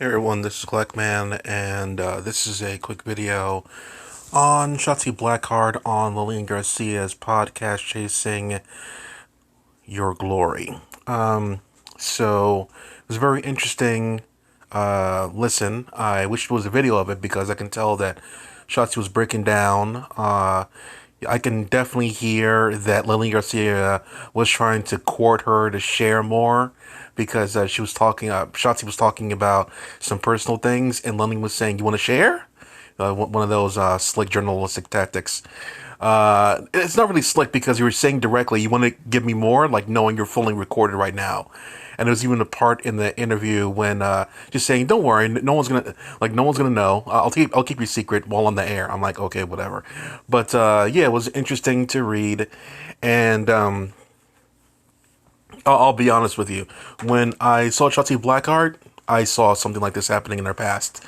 Hey everyone, this is Blackman, and this is a quick video on Shotzi Blackheart on Lillian Garcia's podcast, Chasing Your Glory. So it was a very interesting listen. I wish there was a video of it because I can tell that Shotzi was breaking down. I can definitely hear that Lillian Garcia was trying to court her to share more because she was talking, Shotzi was talking about some personal things, and Lillian was saying, "You want to share?" One of those slick journalistic tactics. It's not really slick because you were saying directly, "You want to give me more," like knowing you're fully recorded right now. And there was even a part in the interview when just saying, "Don't worry, no one's gonna know. I'll keep your secret while on the air." I'm like, okay, whatever. But yeah, it was interesting to read, and I'll be honest with you. When I saw Shotzi Blackheart, I saw something like this happening in her past.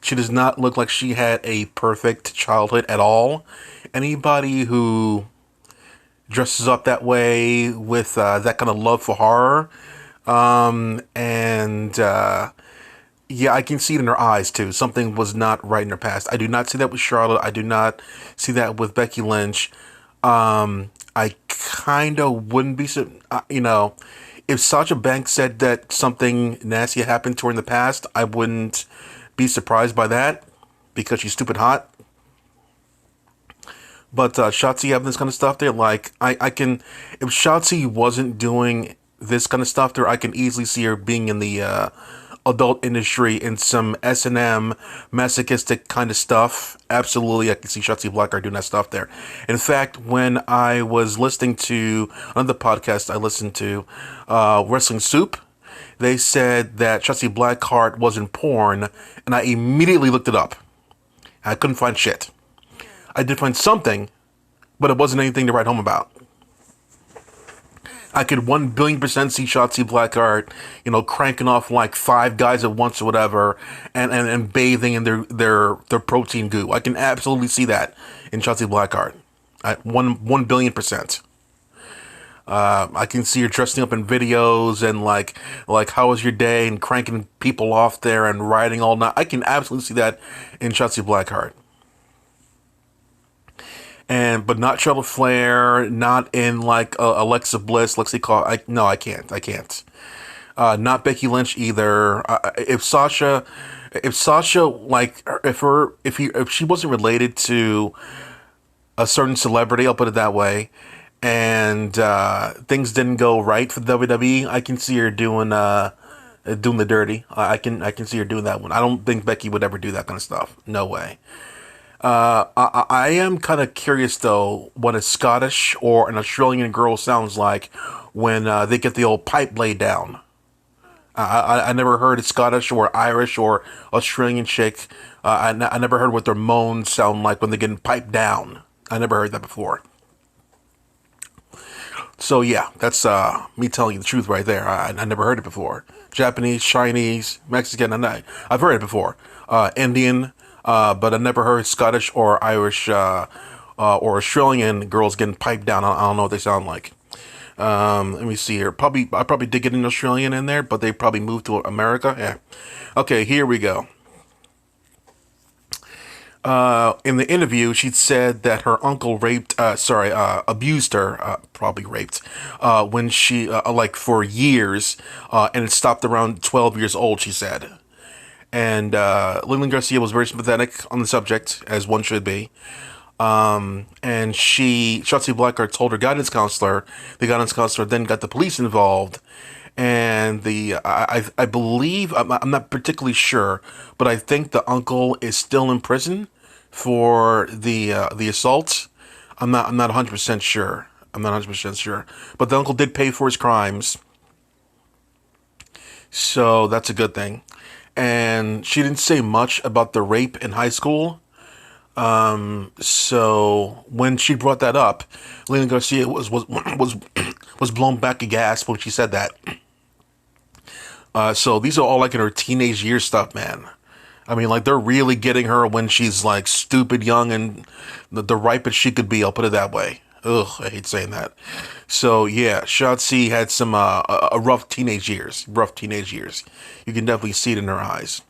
She does not look like she had a perfect childhood at all. Anybody who dresses up that way with that kind of love for horror, and yeah, I can see it in her eyes too. Something was not right in her past. I do not see that with Charlotte. I do not see that with Becky Lynch. I kind of wouldn't be, if Sasha Banks said that something nasty happened to her in the past, I wouldn't be surprised by that because she's stupid hot. But Shotzi having this kind of stuff there, like I can, if Shotzi wasn't doing this kind of stuff there, I can easily see her being in the adult industry in some S&M masochistic kind of stuff. Absolutely, I can see Shotzi Blackheart doing that stuff there. In fact, when I was listening to another podcast I listened to, Wrestling Soup, they said that Shotzi Blackheart was in porn, and I immediately looked it up. I couldn't find shit. I did find something, but it wasn't anything to write home about. I could 1 billion% see Shotzi Blackheart, cranking off like 5 guys at once or whatever, and bathing in their protein goo. I can absolutely see that in Shotzi Blackheart. At 1 billion%. I can see her dressing up in videos and like how was your day and cranking people off there and riding all night. I can absolutely see that in Shotzi Blackheart. But not Charlotte Flair, not in like Alexa Bliss, Lexi Call. No, I can't. Not Becky Lynch either. If Sasha, like, if she wasn't related to a certain celebrity, I'll put it that way, and things didn't go right for the WWE, I can see her doing the dirty. I can see her doing that one. I don't think Becky would ever do that kind of stuff. No way. I am kind of curious though what a Scottish or an Australian girl sounds like when they get the old pipe laid down. I never heard a Scottish or Irish or Australian chick. I never heard what their moans sound like when they're getting piped down. I never heard that before. So yeah, that's me telling you the truth right there. I never heard it before. Japanese, Chinese, Mexican, I've heard it before. Indian, but I never heard Scottish or Irish or Australian girls getting piped down. I don't know what they sound like. Let me see here. I probably did get an Australian in there, but they probably moved to America. Yeah. Okay, here we go. In the interview, she said that her uncle abused her, probably raped, when she, like for years, and it stopped around 12 years old, she said. And Lillian Garcia was very sympathetic on the subject, as one should be. And Shotzi Blackheart told her guidance counselor. The guidance counselor then got the police involved, and I believe I'm not particularly sure, but I think the uncle is still in prison for the assault. I'm not 100% sure. I'm not 100% sure, but the uncle did pay for his crimes, so that's a good thing. And she didn't say much about the rape in high school. So when she brought that up, Lena Garcia was blown back a gasp when she said that. So these are all like in her teenage years stuff, man. I mean, like they're really getting her when she's like stupid young and the ripest she could be. I'll put it that way. Ugh, I hate saying that. So yeah, Shotzi had some a rough teenage years. Rough teenage years. You can definitely see it in her eyes.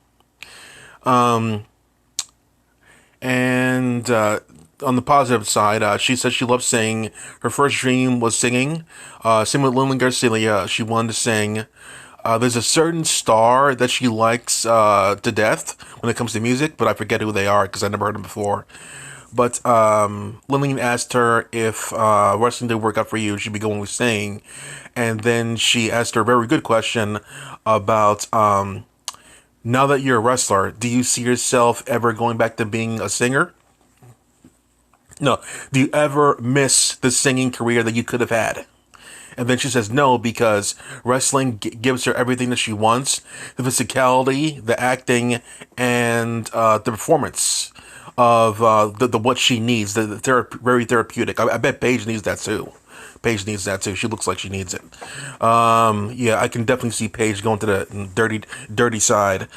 And on the positive side, she said she loved singing. Her first dream was singing. Same with Lillian Garcia. She wanted to sing. There's a certain star that she likes to death when it comes to music, but I forget who they are because I never heard them before. But Lillian asked her if wrestling didn't work out for you, she'd be going with singing. And then she asked her a very good question about now that you're a wrestler, do you see yourself ever going back to being a singer? No. Do you ever miss the singing career that you could have had? And then she says no, because wrestling gives her everything that she wants: the physicality, the acting, and the performance of the what she needs. Very therapeutic. I bet Paige needs that too. Paige needs that too. She looks like she needs it. Yeah, I can definitely see Paige going to the dirty side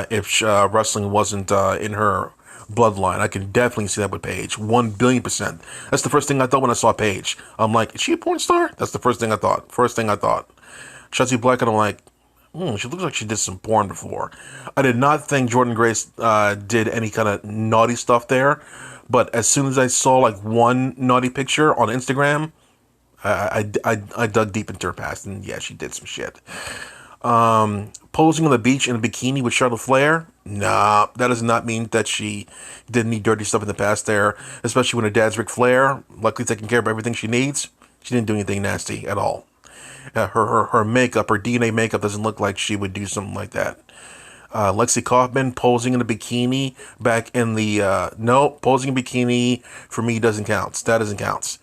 if wrestling wasn't in her bloodline. I can definitely see that with Paige. 1 billion%. That's the first thing I thought when I saw Paige. I'm like, is she a porn star? That's the first thing I thought. Shotzi Blackheart, I'm like, she looks like she did some porn before. I did not think Jordan Grace did any kind of naughty stuff there. But as soon as I saw like one naughty picture on Instagram, I dug deep into her past, and yeah, she did some shit. Posing on the beach in a bikini with Charlotte Flair? Nah, that does not mean that she did any dirty stuff in the past there, especially when her dad's Ric Flair, luckily taking care of everything she needs. She didn't do anything nasty at all. Her makeup, her DNA makeup doesn't look like she would do something like that. Lexi Kaufman posing in a bikini back in the, no, posing in a bikini for me doesn't count. That doesn't count.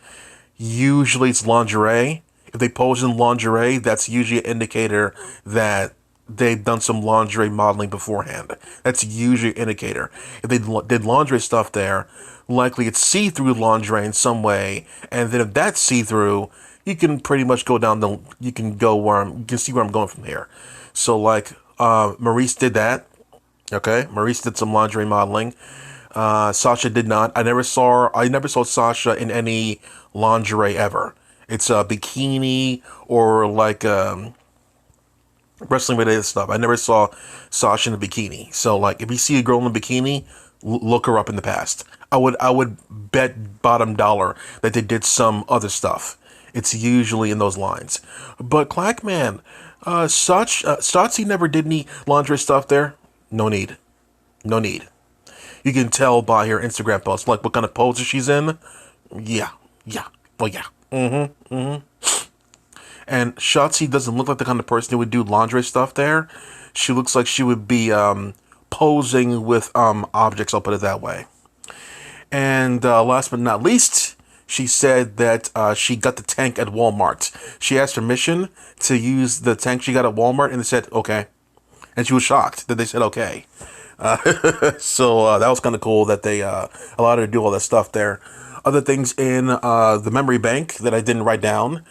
Usually it's lingerie. If they pose in lingerie, that's usually an indicator that they've done some lingerie modeling beforehand. That's usually an indicator. If they did lingerie stuff there, likely it's see-through lingerie in some way. And then if that's see-through, you can pretty much go down the, you can see where I'm going from here. So like, Maurice did that. Okay. Maurice did some lingerie modeling. Sasha did not. I never saw Sasha in any lingerie ever. It's a bikini or like wrestling related stuff. I never saw Sasha in a bikini. So like, if you see a girl in a bikini, look her up in the past. I would bet bottom dollar that they did some other stuff. It's usually in those lines. But Clackman, Shotzi never did any lingerie stuff there. No need. No need. You can tell by her Instagram post, like what kind of poses she's in. Yeah. Well, yeah. And Shotzi doesn't look like the kind of person who would do lingerie stuff there. She looks like she would be posing with objects, I'll put it that way. And last but not least, she said that she got the tank at Walmart. She asked permission to use the tank she got at Walmart, and they said, okay. And she was shocked that they said, okay. So that was kind of cool that they allowed her to do all that stuff there. Other things in the memory bank that I didn't write down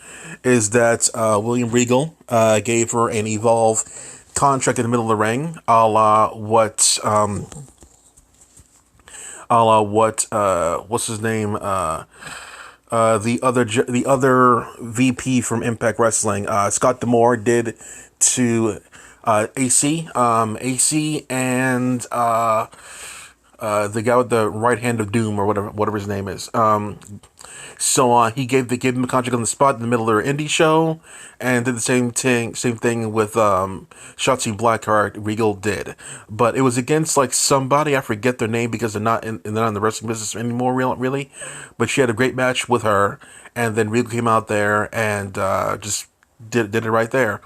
is that William Regal gave her an Evolve contract in the middle of the ring, a la what what's his name? The other VP from Impact Wrestling, Scott D'Amore, did to AC, and the guy with the right hand of doom, or whatever his name is. So he gave him a contract on the spot in the middle of their indie show, and did the same thing with Shotzi Blackheart. Regal did, but it was against like somebody, I forget their name because they're not in the wrestling business anymore, really. But she had a great match with her, and then Regal came out there and just did it right there.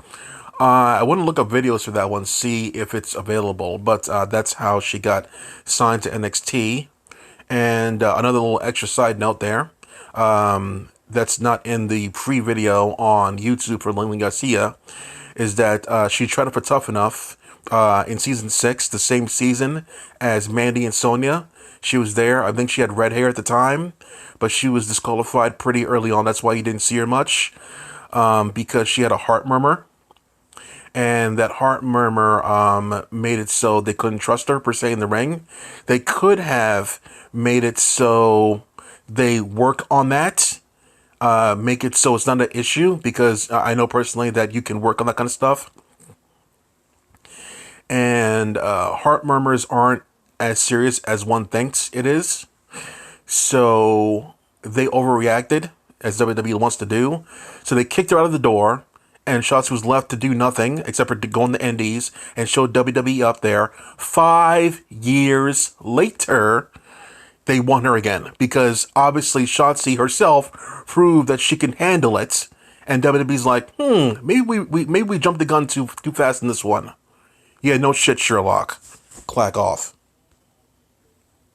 I want to look up videos for that one, see if it's available, but that's how she got signed to NXT. And another little extra side note there, that's not in the pre-video on YouTube for Lillian Garcia, is that she tried it for Tough Enough in season 6, the same season as Mandy and Sonya. She was there. I think she had red hair at the time, but she was disqualified pretty early on. That's why you didn't see her much, because she had a heart murmur. And that heart murmur made it so they couldn't trust her, per se, in the ring. They could have made it so they work on that, make it so it's not an issue, because I know personally that you can work on that kind of stuff. and heart murmurs aren't as serious as one thinks it is. So they overreacted, as WWE wants to do. So they kicked her out of the door, and Shotzi was left to do nothing except for to go in the indies and show WWE up there. 5 years later, they won her again because obviously Shotzi herself proved that she can handle it. And WWE's like, maybe we jumped the gun too fast in this one. Yeah, no shit, Sherlock. Clack off.